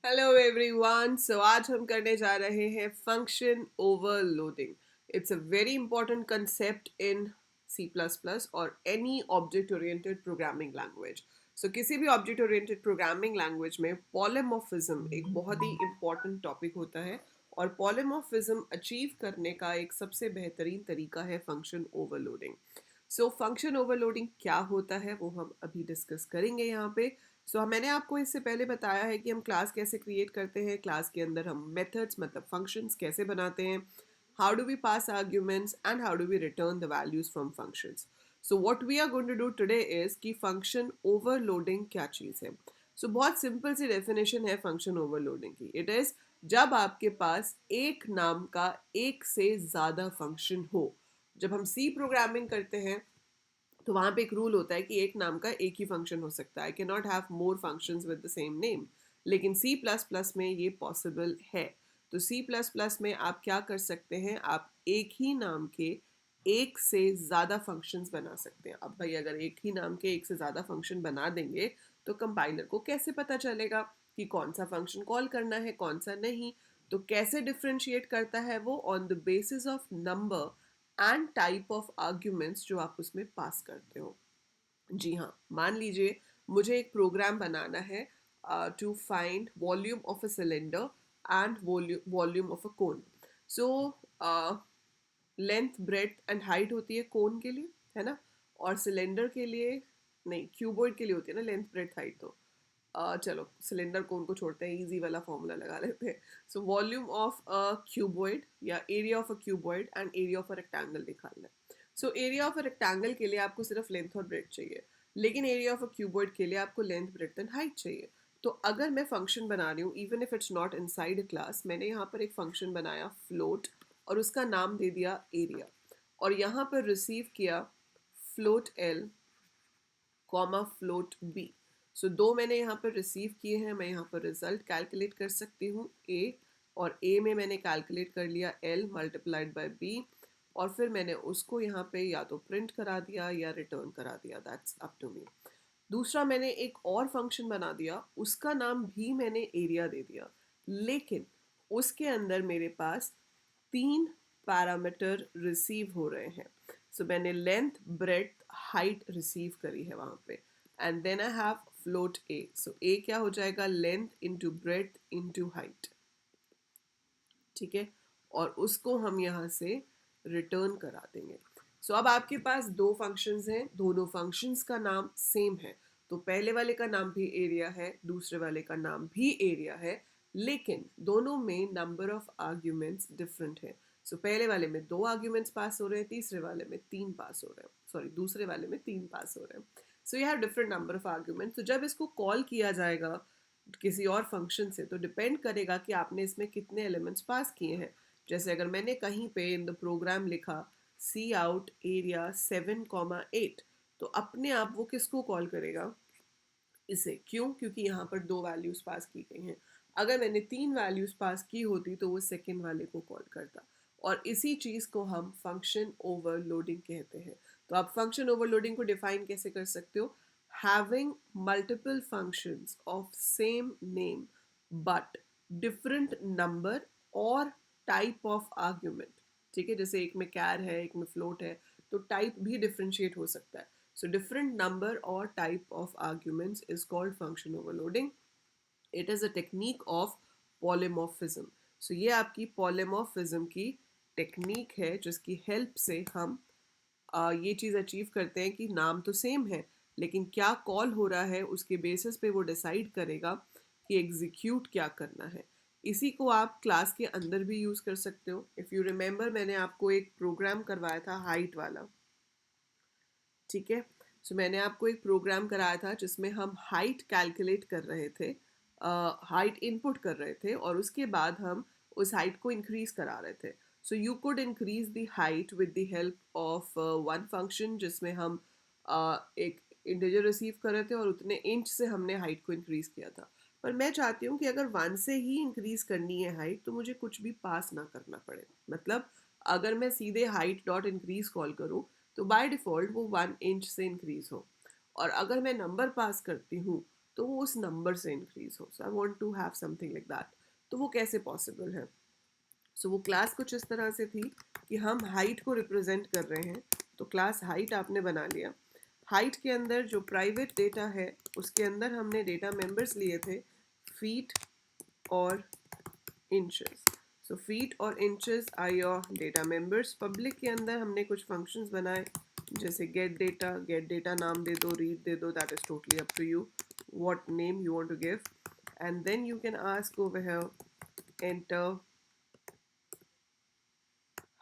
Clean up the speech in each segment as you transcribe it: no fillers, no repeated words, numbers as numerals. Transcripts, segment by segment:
Hello everyone. सो आज हम करने जा रहे हैं function overloading. It's a very important concept in C plus plus और any object oriented programming language. So किसी भी ऑब्जेक्ट ओरिएंटेड प्रोग्रामिंग लैंग्वेज में पॉलीमॉर्फिज्म एक बहुत ही इंपॉर्टेंट टॉपिक होता है और पॉलीमॉर्फिज्म अचीव करने का एक सबसे बेहतरीन तरीका है function overloading. So function overloading क्या होता है वो हम अभी डिस्कस करेंगे यहाँ पे। मैंने आपको इससे पहले बताया है कि हम क्लास कैसे क्रिएट करते हैं, क्लास के अंदर हम मेथड्स मतलब फंक्शंस कैसे बनाते हैं, how do we pass arguments and how do we return the values from functions. So what we are going to do today is कि फंक्शन ओवरलोडिंग क्या चीज़ है। बहुत सिंपल सी डेफिनेशन है फंक्शन ओवरलोडिंग की। इट इज़ जब आपके पास एक नाम का एक से ज़्यादा फंक्शन हो। जब हम सी प्रोग्रामिंग करते हैं तो वहाँ पे एक रूल होता है कि एक नाम का एक ही फंक्शन हो सकता है। I can not have more functions with the same name. लेकिन सी प्लस प्लस में ये पॉसिबल है। तो सी प्लस प्लस में आप क्या कर सकते हैं, आप एक ही नाम के एक से ज़्यादा फंक्शंस बना सकते हैं। अब भाई अगर एक ही नाम के एक से ज़्यादा फंक्शन बना देंगे तो कंपाइलर को कैसे पता चलेगा कि कौन सा फंक्शन कॉल करना है कौन सा नहीं। तो कैसे डिफ्रेंशिएट करता है वो, on the basis of number and type of arguments जो आप उसमें पास करते हो। जी हाँ, मान लीजिए मुझे एक प्रोग्राम बनाना है to find volume of a cylinder and volume of a cone. So length breadth and height होती है कोन के लिए, है ना, और सिलेंडर के लिए नहीं, क्यूबॉइड के लिए होती है ना लेंथ ब्रेड्थ हाइट। तो चलो सिलेंडर कोन को छोड़ते हैं, इजी वाला फॉर्मूला लगा लेते हैं। So volume of a cuboid या area of a cuboid and area of a rectangle निकालना है। एरिया ऑफ अ रेक्टेंगल के लिए आपको सिर्फ लेंथ और ब्रेड्थ चाहिए, लेकिन एरिया ऑफ अ क्यूबॉइड के लिए आपको लेंथ ब्रेड्थ एंड हाइट चाहिए। तो अगर मैं फंक्शन बना रही हूँ even if it's not inside a class, मैंने यहाँ पर एक फंक्शन बनाया फ्लोट और उसका नाम दे दिया एरिया, और यहाँ पर रिसीव किया float L comma float B. दो मैंने यहाँ पर रिसीव किए हैं। मैं यहाँ पर रिजल्ट कैलकुलेट कर सकती हूँ ए, और ए में मैंने कैलकुलेट कर लिया एल मल्टीप्लाइड बाय बी, और फिर मैंने उसको यहाँ पे या तो प्रिंट करा दिया या रिटर्न करा दिया, दैट्स अप टू मी। दूसरा मैंने एक और फंक्शन बना दिया, उसका नाम भी मैंने एरिया दे दिया, लेकिन उसके अंदर मेरे पास तीन पैरामीटर रिसीव हो रहे हैं। मैंने लेंथ ब्रेड्थ हाइट रिसीव करी है वहाँ पे, and then I have float A. A क्या हो जाएगा, length into breadth into height, ठीक है, और उसको हम यहाँ से रिटर्न करा देंगे। अब आपके पास दो फंक्शंस हैं, दोनों फंक्शंस का नाम सेम है। तो पहले वाले का नाम भी एरिया है, दूसरे वाले का नाम भी एरिया है, लेकिन दोनों में नंबर ऑफ आर्ग्यूमेंट्स डिफरेंट है। पहले वाले में दो आर्ग्यूमेंट्स पास हो रहे हैं, तीसरे वाले में तीन पास हो रहे हैं, सॉरी दूसरे वाले में तीन पास हो रहे हैं। You have different number of arguments. तो जब इसको कॉल किया जाएगा किसी और फंक्शन से, तो डिपेंड करेगा कि आपने इसमें कितने एलिमेंट्स पास किए हैं। जैसे अगर मैंने कहीं पे इन द प्रोग्राम लिखा सी आउट एरिया 7,8, तो अपने आप वो किसको कॉल करेगा, इसे। क्यों? क्योंकि यहाँ पर दो वैल्यूज पास की गई हैं। अगर मैंने तीन वैल्यूज पास की होती तो वो सेकेंड वाले को कॉल करता, और इसी चीज़ को हम फंक्शन ओवरलोडिंग कहते हैं। तो आप फंक्शन ओवरलोडिंग को डिफाइन कैसे कर सकते हो, having multiple functions of same name but different number और टाइप ऑफ आर्ग्यूमेंट। ठीक है, जैसे एक में कैर है एक में फ्लोट है, तो टाइप भी डिफ्रेंशिएट हो सकता है। Different number or type of arguments is called function overloading. It is a technique of polymorphism. ये आपकी polymorphism की टेक्निक है जिसकी हेल्प से हम ये चीज़ अचीव करते हैं कि नाम तो सेम है, लेकिन क्या कॉल हो रहा है उसके बेसिस पे वो डिसाइड करेगा कि एग्जीक्यूट क्या करना है। इसी को आप क्लास के अंदर भी यूज़ कर सकते हो। इफ़ यू रिमेंबर, मैंने आपको एक प्रोग्राम करवाया था हाइट वाला, ठीक है। मैंने आपको एक प्रोग्राम कराया था जिसमें हम हाइट कैलकुलेट कर रहे थे, हाइट इनपुट कर रहे थे, और उसके बाद हम उस हाइट को इंक्रीज करा रहे थे। You could increase the height with the help of one function जिसमें हम एक इंटीजर रिसीव कर रहे थे और उतने इंच से हमने हाइट को इंक्रीज किया था। पर मैं चाहती हूँ कि अगर वन से ही इंक्रीज करनी है हाइट तो मुझे कुछ भी पास ना करना पड़े। मतलब अगर मैं सीधे हाइट डॉट इंक्रीज कॉल करूँ तो बाय डिफ़ॉल्ट वो 1 इंच से इंक्रीज हो, और अगर मैं नंबर पास करती हूँ तो वो उस नंबर से इंक्रीज हो. So I want to have something like that. तो वो कैसे पॉसिबल है? सो वो क्लास कुछ इस तरह से थी कि हम हाइट को रिप्रेजेंट कर रहे हैं. तो क्लास हाइट आपने बना लिया. हाइट के अंदर जो प्राइवेट डेटा है उसके अंदर हमने डेटा मेंबर्स लिए थे फीट और इंचेस. सो फीट और inches are your data members. Public के अंदर हमने कुछ फंक्शंस बनाए जैसे गेट डेटा नाम दे दो, रीड दे दो, that is totally up to you what name you want to give. And then you can ask over here, enter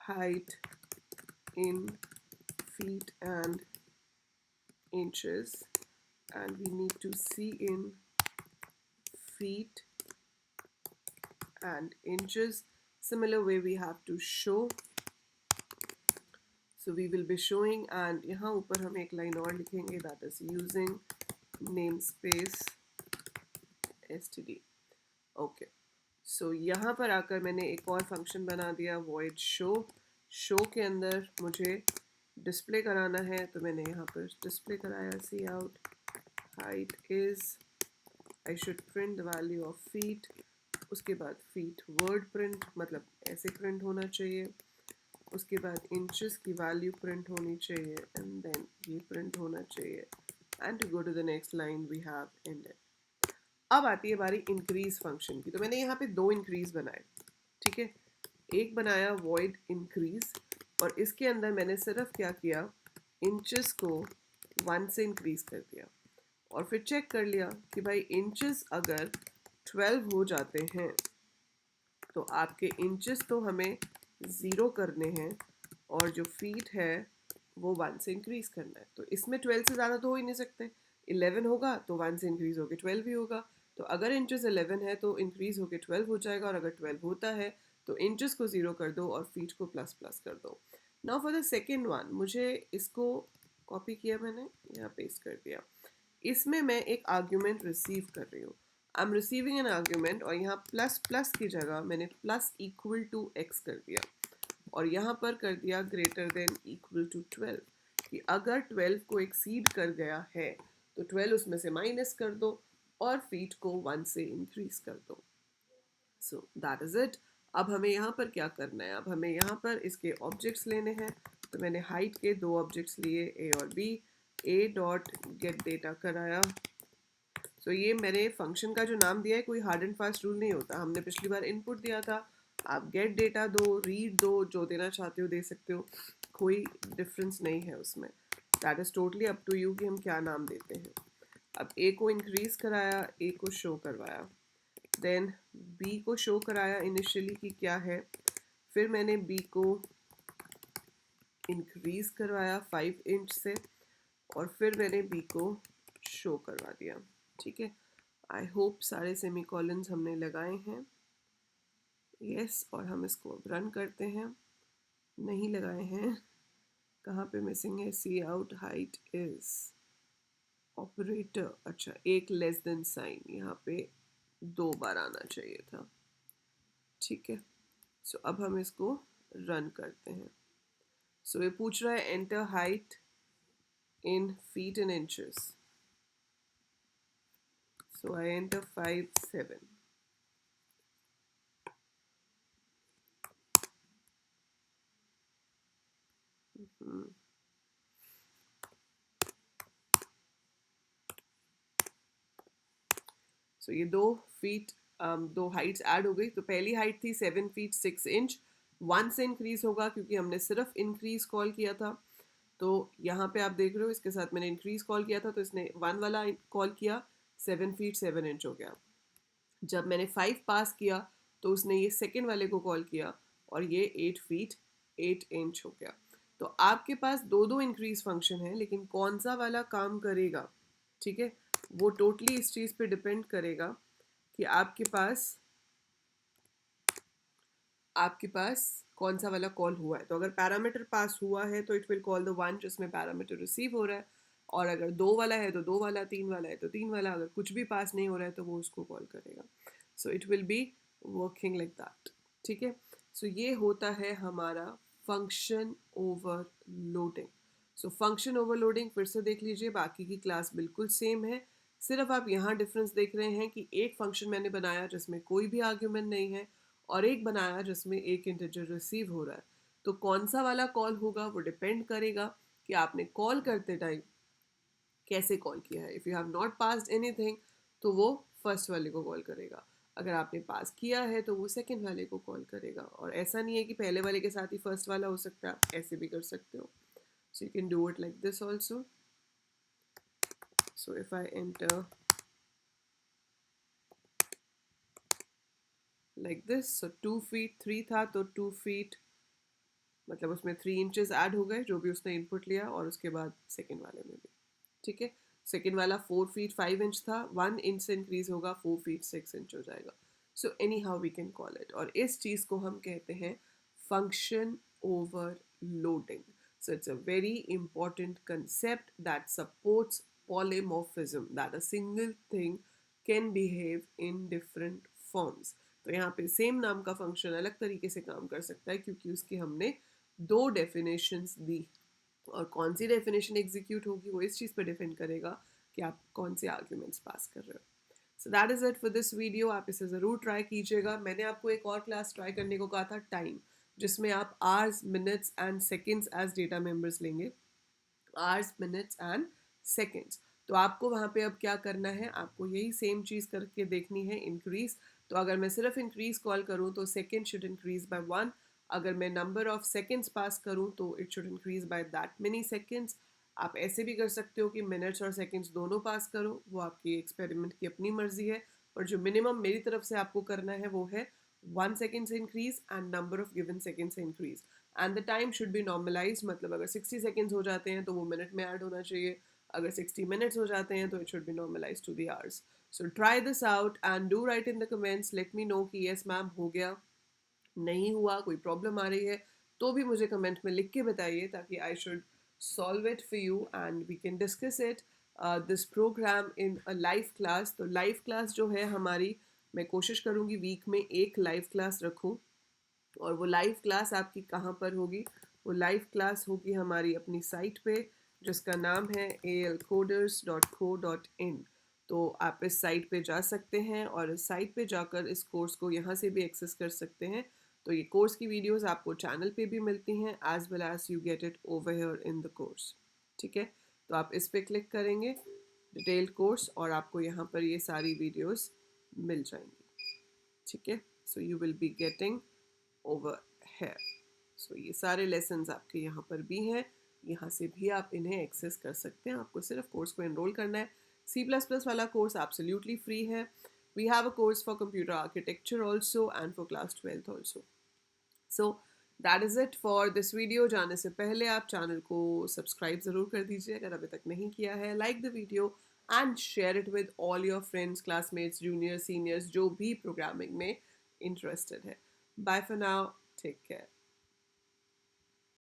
height in feet and inches, and we need to see in feet and inches. Similar way we have to show. So we will be showing, and यहाँ ऊपर हम एक line और लिखेंगे, that is using namespace std. Okay. So यहाँ पर आकर मैंने एक और फंक्शन बना दिया void show. शो के अंदर मुझे डिस्प्ले कराना है तो मैंने यहाँ पर डिस्प्ले कराया cout height is, I should print the value of feet. उसके बाद फीट वर्ड प्रिंट, मतलब ऐसे प्रिंट होना चाहिए. उसके बाद इंचेस की वैल्यू प्रिंट होनी चाहिए एंड देन ये प्रिंट होना चाहिए. And to go to the next line we have ended. अब आती है बारी इंक्रीज फंक्शन की. तो मैंने यहाँ पे दो इंक्रीज बनाए. ठीक है, एक बनाया void increase और इसके अंदर मैंने सिर्फ क्या किया, इंचेस को 1 से इंक्रीज कर दिया. और फिर चेक कर लिया कि भाई इंचेस अगर 12 हो जाते हैं तो आपके इंचेस तो हमें 0 करने हैं और जो फीट है वो 1 से इंक्रीज करना है. तो इसमें 12 से ज़्यादा तो हो ही नहीं सकते. 11 होगा तो 1 से इंक्रीज होके 12 ही होगा. तो अगर इंचेस 11 है तो इंक्रीज होके 12 हो जाएगा, और अगर 12 होता है तो इंचेस को 0 कर दो और फीट को प्लस प्लस कर दो. Now for the second one, मुझे इसको कॉपी किया, मैंने यहाँ पेस्ट कर दिया. इसमें मैं एक आर्ग्यूमेंट रिसीव कर रही हूँ. I am receiving an argument और यहाँ प्लस प्लस की जगह मैंने प्लस इक्वल टू एक्स कर दिया और यहाँ पर कर दिया ग्रेटर देन इक्वल टू 12, कि अगर 12 को एक्सीड कर गया है तो 12 उसमें से माइनस कर दो और फीट को 1 से इंक्रीज कर दो. So that is it. अब हमें यहाँ पर क्या करना है, अब हमें यहाँ पर इसके ऑब्जेक्ट्स लेने हैं. तो मैंने हाइट के दो ऑब्जेक्ट्स लिए ए और B. A dot get data कराया. सो ये मैंने फंक्शन का जो नाम दिया है कोई हार्ड एंड फास्ट रूल नहीं होता. हमने पिछली बार इनपुट दिया था, आप गेट डेटा दो, रीड दो, जो देना चाहते हो दे सकते हो, कोई डिफरेंस नहीं है उसमें. That is totally up to you कि हम क्या नाम देते हैं. अब ए को इंक्रीज कराया, ए को शो करवाया, देन बी को शो कराया इनिशियली कि क्या है, फिर मैंने बी को इंक्रीज करवाया 5 इंच से और फिर मैंने बी को शो करवा दिया. ठीक है, आई होप सारे सेमीकोलन्स हमने लगाए हैं. यस, और हम इसको अब रन करते हैं. नहीं लगाए हैं, कहाँ पे मिसिंग है, सी आउट हाइट इज ऑपरेटर. अच्छा, एक लेस देन साइन यहाँ पे 2 बार आना चाहिए था. ठीक है, सो अब हम इसको रन करते हैं. सो ये पूछ रहा है enter height in feet and inches. So I enter 5, 7. So ये दो फीट, दो हाइट्स ऐड हो गई. तो पहली हाइट थी 7 फीट 6 इंच. 1 से इंक्रीज होगा क्योंकि हमने सिर्फ इंक्रीज कॉल किया था. तो यहाँ पे आप देख रहे हो इसके साथ मैंने इंक्रीज कॉल किया था तो इसने 1 वाला कॉल किया, 7 फीट 7 इंच हो गया. जब मैंने 5 पास किया तो उसने ये सेकेंड वाले को कॉल किया और ये 8 फीट 8 इंच हो गया. तो आपके पास दो दो इंक्रीज फंक्शन है, लेकिन कौन सा वाला काम करेगा, ठीक है, वो टोटली इस चीज़ पे डिपेंड करेगा कि आपके पास कौन सा वाला कॉल हुआ है. तो अगर पैरामीटर पास हुआ है तो it will call the one जिसमें पैरामीटर रिसीव हो रहा है, और अगर 2 वाला है तो 2 वाला, 3 वाला है तो 3 वाला, अगर कुछ भी पास नहीं हो रहा है तो वो उसको कॉल करेगा. So it will be working like that. ठीक है, सो ये होता है हमारा function overloading. So function overloading फिर से देख लीजिए, बाकी की क्लास बिल्कुल सेम है. सिर्फ आप यहाँ डिफरेंस देख रहे हैं कि एक फंक्शन मैंने बनाया जिसमें कोई भी आर्ग्यूमेंट नहीं है और एक बनाया जिसमें एक इंटीजर रिसीव हो रहा है। तो कौन सा वाला कॉल होगा वो डिपेंड करेगा कि आपने कॉल करते टाइम कैसे कॉल किया है। If you have not passed anything तो वो फर्स्ट वाले को कॉल करेगा, अगर आपने पास किया है तो वो सेकंड वाले को कॉल करेगा। और ऐसा नहीं है कि पहले वाले के साथ ही फर्स्ट वाला हो सकता है, आप ऐसे भी कर सकते हो। So you can do it like this also. So if I enter like this, so 2 feet 3 था तो 2 फीट मतलब उसमें 3 इंचेस ऐड हो गए जो भी उसने इनपुट लिया, और उसके बाद सेकेंड वाले में भी। ठीक है, सेकेंड वाला 4 फीट 5 इंच था, 1 इंच से इंक्रीज होगा 4 फीट 6 इंच हो जाएगा। So anyhow we can call it, और इस चीज़ को हम कहते हैं function overloading. So it's a very important concept that supports polymorphism, that a single thing can behave in different forms. तो यहाँ पे सेम नाम का फंक्शन अलग तरीके से काम कर सकता है क्योंकि उसकी हमने दो डेफिनेशंस दी, और कौन सी डेफिनेशन एग्जीक्यूट होगी वो इस चीज़ पर डिपेंड करेगा कि आप कौन से आर्ग्यूमेंट्स पास कर रहे हो। सो that is it for this video. आप इसे ज़रूर ट्राई कीजिएगा। मैंने आपको एक और क्लास ट्राई करने को कहा था टाइम, जिसमें आप hours minutes and seconds as data members लेंगे, आवर्स मिनट्स एंड सेकेंड्स। तो आपको वहाँ पे अब क्या करना है, आपको यही सेम चीज़ करके देखनी है, इंक्रीज। तो अगर मैं सिर्फ इंक्रीज कॉल करूँ तो सेकेंड शुड इंक्रीज बाय 1, अगर मैं नंबर ऑफ सेकेंड्स पास करूँ तो it should increase by that many seconds. आप ऐसे भी कर सकते हो कि मिनट्स और सेकेंड्स दोनों पास करो, वो आपकी एक्सपेरिमेंट की अपनी मर्जी है। और जो मिनिमम मेरी तरफ से आपको करना है वो है 1 सेकेंड से increase and number of given second से increase, and the time should be normalise. मतलब अगर 60 सेकेंड्स हो जाते हैं तो वो मिनट में ऐड होना चाहिए, अगर 60 मिनट्स हो जाते हैं तो it should be normalize to the hours. So try this out and do write in the comments, let me know कि यस मैम हो गया, नहीं हुआ, कोई प्रॉब्लम आ रही है तो भी मुझे कमेंट में लिख के बताइए, ताकि I should solve it for you and we can discuss it this program in a live class. तो लाइव क्लास जो है हमारी, मैं कोशिश करूँगी वीक में एक लाइव क्लास रखूँ, और वो लाइव क्लास आपकी कहाँ पर होगी, वो लाइव क्लास होगी हमारी अपनी साइट पे, जिसका नाम है alcoders.co.in। तो आप इस साइट पे जा सकते हैं और इस साइट पे जाकर इस कोर्स को यहाँ से भी एक्सेस कर सकते हैं। तो ये कोर्स की वीडियोस आपको चैनल पे भी मिलती हैं, as well as you get it over here in the course. ठीक है, तो आप इस पे क्लिक करेंगे डिटेल्ड कोर्स और आपको यहाँ पर ये सारी वीडियोस मिल जाएंगी। ठीक है, so you will be getting over है। सो ये सारे लेसन्स आपके यहाँ पर भी हैं, यहाँ से भी आप इन्हें एक्सेस कर सकते हैं। आपको सिर्फ कोर्स को एनरोल करना है। C++ वाला कोर्स एब्सोल्युटली फ्री है। We have a course for computer architecture also and for class 12th also. So that is it for this video. जाने से पहले आप चैनल को सब्सक्राइब ज़रूर कर दीजिए अगर अभी तक नहीं किया है, like the video and share it with all your friends, classmates, junior seniors जो भी प्रोग्रामिंग में इंटरेस्टेड है। Bye for now, take care.